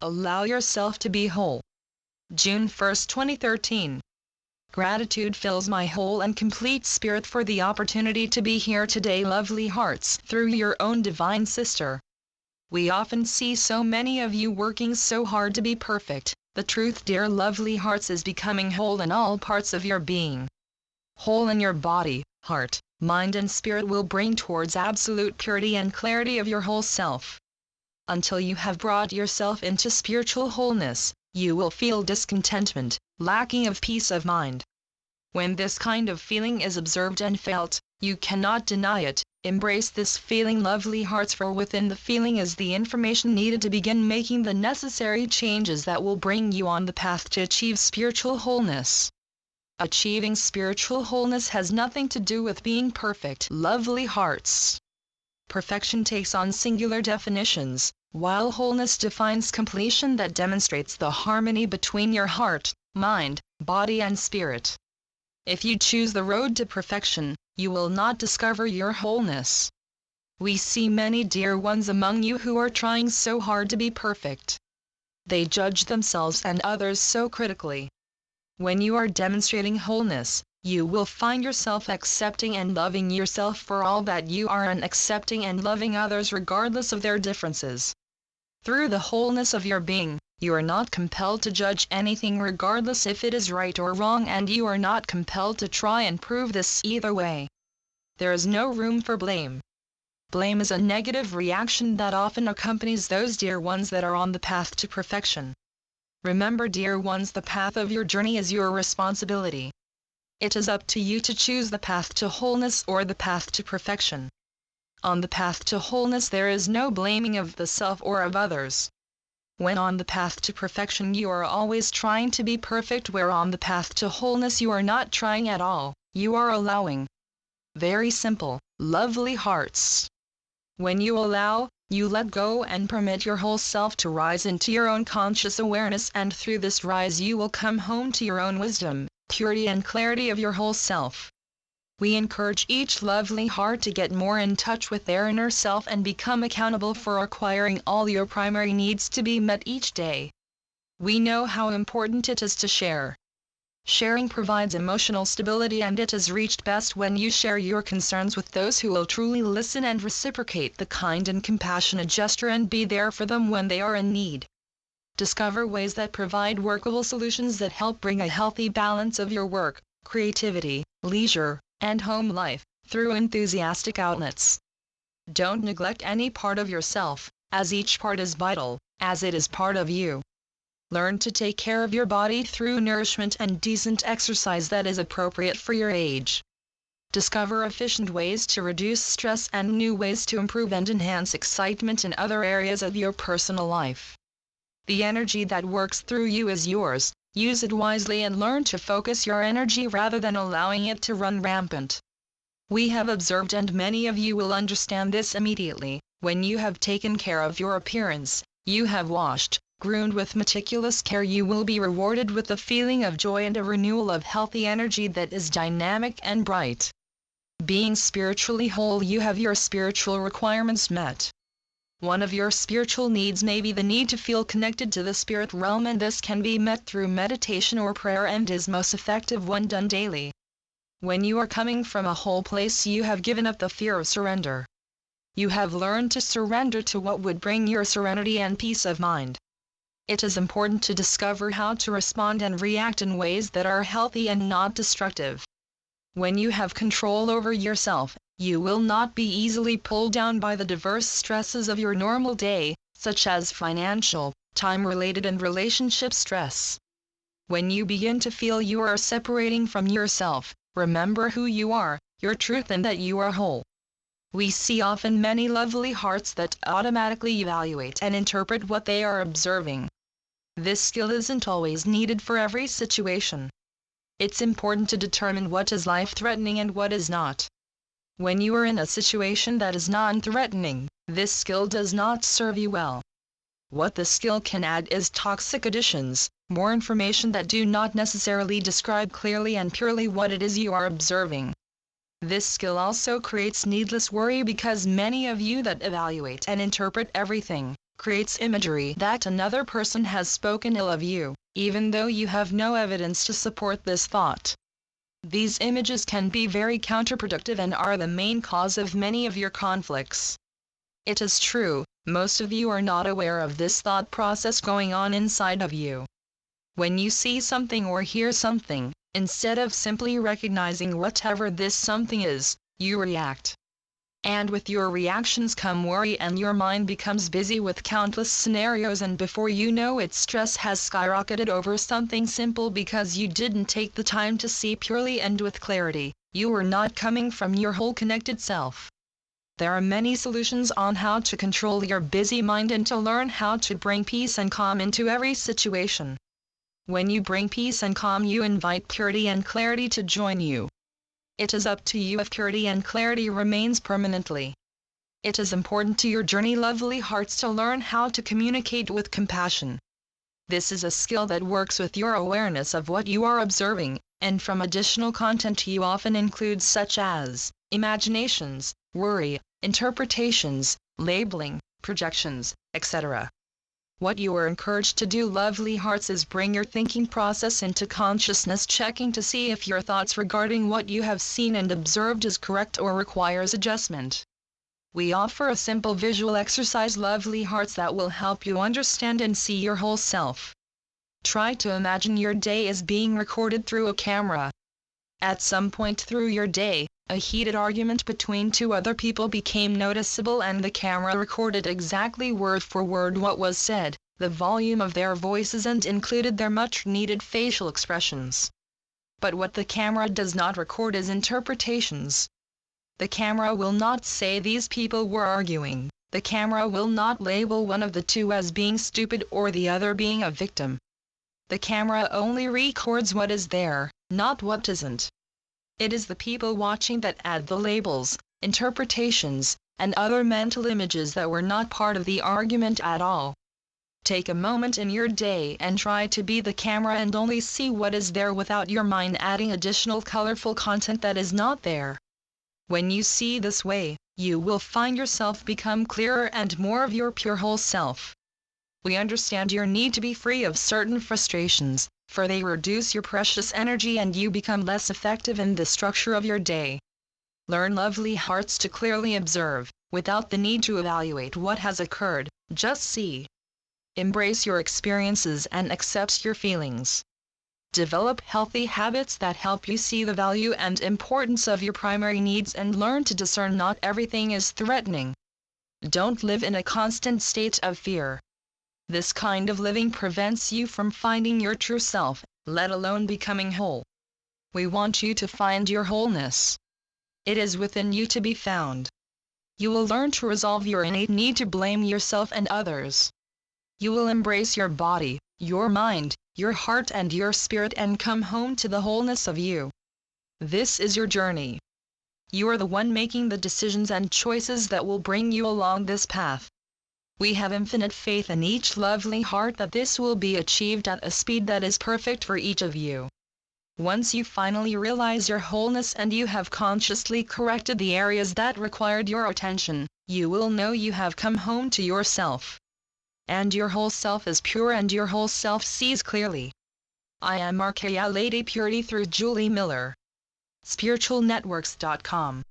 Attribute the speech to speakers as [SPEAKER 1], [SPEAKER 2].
[SPEAKER 1] Allow yourself to be whole. June 1, 2013. Gratitude fills my whole and complete spirit for the opportunity to be here today, lovely hearts, through your own divine sister. We often see so many of you working so hard to be perfect. The truth, dear lovely hearts, is becoming whole in all parts of your being. Whole in your body, heart, mind and spirit will bring towards absolute purity and clarity of your whole self. Until you have brought yourself into spiritual wholeness, you will feel discontentment, lacking of peace of mind. When this kind of feeling is observed and felt, you cannot deny it. Embrace this feeling, lovely hearts, for within the feeling is the information needed to begin making the necessary changes that will bring you on the path to achieve spiritual wholeness. Achieving spiritual wholeness has nothing to do with being perfect, lovely hearts. Perfection takes on singular definitions, while wholeness defines completion that demonstrates the harmony between your heart, mind, body and spirit. If you choose the road to perfection, you will not discover your wholeness. We see many dear ones among you who are trying so hard to be perfect. They judge themselves and others so critically. When you are demonstrating wholeness, you will find yourself accepting and loving yourself for all that you are, and accepting and loving others regardless of their differences. Through the wholeness of your being, you are not compelled to judge anything regardless if it is right or wrong, and you are not compelled to try and prove this either way. There is no room for blame. Blame is a negative reaction that often accompanies those dear ones that are on the path to perfection. Remember, dear ones, the path of your journey is your responsibility. It is up to you to choose the path to wholeness or the path to perfection. On the path to wholeness there is no blaming of the self or of others. When on the path to perfection you are always trying to be perfect, where on the path to wholeness you are not trying at all, you are allowing. Very simple, lovely hearts. When you allow, you let go and permit your whole self to rise into your own conscious awareness, and through this rise you will come home to your own wisdom, purity and clarity of your whole self. We encourage each lovely heart to get more in touch with their inner self and become accountable for acquiring all your primary needs to be met each day. We know how important it is to share. Sharing provides emotional stability, and it is reached best when you share your concerns with those who will truly listen and reciprocate the kind and compassionate gesture and be there for them when they are in need. Discover ways that provide workable solutions that help bring a healthy balance of your work, creativity, leisure, and home life, through enthusiastic outlets. Don't neglect any part of yourself, as each part is vital, as it is part of you. Learn to take care of your body through nourishment and decent exercise that is appropriate for your age. Discover efficient ways to reduce stress and new ways to improve and enhance excitement in other areas of your personal life. The energy that works through you is yours. Use it wisely and learn to focus your energy rather than allowing it to run rampant. We have observed, and many of you will understand this immediately, when you have taken care of your appearance, you have washed, groomed with meticulous care, you will be rewarded with a feeling of joy and a renewal of healthy energy that is dynamic and bright. Being spiritually whole, you have your spiritual requirements met. One of your spiritual needs may be the need to feel connected to the spirit realm, and this can be met through meditation or prayer and is most effective when done daily. When you are coming from a whole place, you have given up the fear of surrender. You have learned to surrender to what would bring your serenity and peace of mind. It is important to discover how to respond and react in ways that are healthy and not destructive. When you have control over yourself, you will not be easily pulled down by the diverse stresses of your normal day, such as financial, time-related and relationship stress. When you begin to feel you are separating from yourself, remember who you are, your truth, and that you are whole. We see often many lovely hearts that automatically evaluate and interpret what they are observing. This skill isn't always needed for every situation. It's important to determine what is life-threatening and what is not. When you are in a situation that is non-threatening, this skill does not serve you well. What the skill can add is toxic additions, more information that do not necessarily describe clearly and purely what it is you are observing. This skill also creates needless worry because many of you that evaluate and interpret everything, creates imagery that another person has spoken ill of you, even though you have no evidence to support this thought. These images can be very counterproductive and are the main cause of many of your conflicts. It is true, most of you are not aware of this thought process going on inside of you. When you see something or hear something, instead of simply recognizing whatever this something is, you react. And with your reactions come worry, and your mind becomes busy with countless scenarios, and before you know it, stress has skyrocketed over something simple because you didn't take the time to see purely and with clarity. You are not coming from your whole connected self. There are many solutions on how to control your busy mind and to learn how to bring peace and calm into every situation. When you bring peace and calm, you invite purity and clarity to join you. It is up to you if purity and clarity remains permanently. It is important to your journey, lovely hearts, to learn how to communicate with compassion. This is a skill that works with your awareness of what you are observing, and from additional content you often include such as imaginations, worry, interpretations, labeling, projections, etc. What you are encouraged to do, lovely hearts, is bring your thinking process into consciousness, checking to see if your thoughts regarding what you have seen and observed is correct or requires adjustment. We offer a simple visual exercise, lovely hearts, that will help you understand and see your whole self. Try to imagine your day as being recorded through a camera. At some point through your day, a heated argument between two other people became noticeable, and the camera recorded exactly word for word what was said, the volume of their voices, and included their much-needed facial expressions. But what the camera does not record is interpretations. The camera will not say these people were arguing. The camera will not label one of the two as being stupid or the other being a victim. The camera only records what is there, not what isn't. It is the people watching that add the labels, interpretations, and other mental images that were not part of the argument at all. Take a moment in your day and try to be the camera and only see what is there without your mind adding additional colorful content that is not there. When you see this way, you will find yourself become clearer and more of your pure whole self. We understand your need to be free of certain frustrations, for they reduce your precious energy and you become less effective in the structure of your day. Learn, lovely hearts, to clearly observe, without the need to evaluate what has occurred, just see. Embrace your experiences and accept your feelings. Develop healthy habits that help you see the value and importance of your primary needs and learn to discern not everything is threatening. Don't live in a constant state of fear. This kind of living prevents you from finding your true self, let alone becoming whole. We want you to find your wholeness. It is within you to be found. You will learn to resolve your innate need to blame yourself and others. You will embrace your body, your mind, your heart and your spirit and come home to the wholeness of you. This is your journey. You are the one making the decisions and choices that will bring you along this path. We have infinite faith in each lovely heart that this will be achieved at a speed that is perfect for each of you. Once you finally realize your wholeness and you have consciously corrected the areas that required your attention, you will know you have come home to yourself. And your whole self is pure and your whole self sees clearly. I am Archeia, Lady Purity, through Julie Miller. spiritualnetworks.com